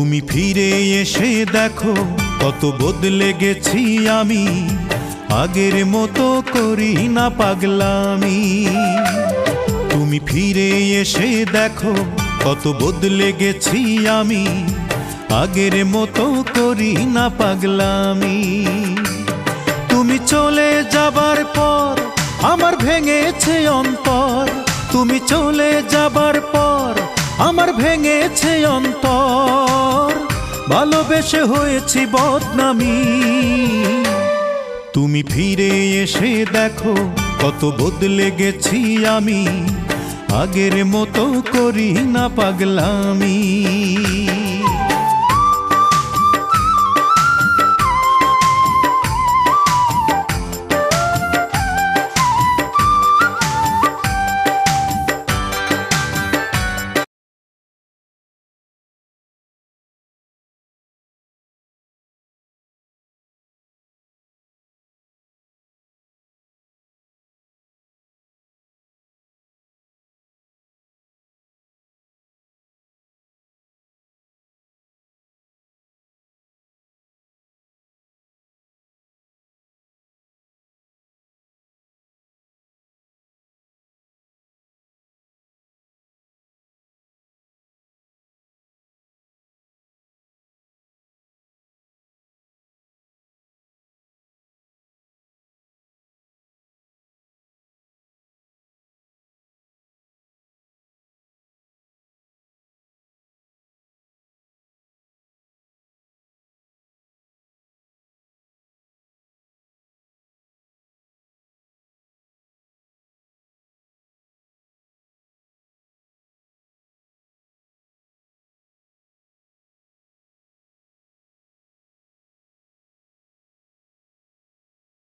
তুমি ফিরে এসে দেখো কত বদলে গেছি আমি, আগের মতো করি না পাগলামি। তুমি ফিরে এসে দেখো কত বদলে গেছি আমি, আগের মতো করি না পাগলামি। তুমি চলে যাবার পর আমার ভেঙেছে অন্তর, তুমি চলে যাবার পর আমার ভেঙেছে অন্তর, ভালোবেসে হয়েছি বদনামি। তুমি ফিরে এসে দেখো কত বদলে গেছি আমি, আগের মতো করি না পাগলামি।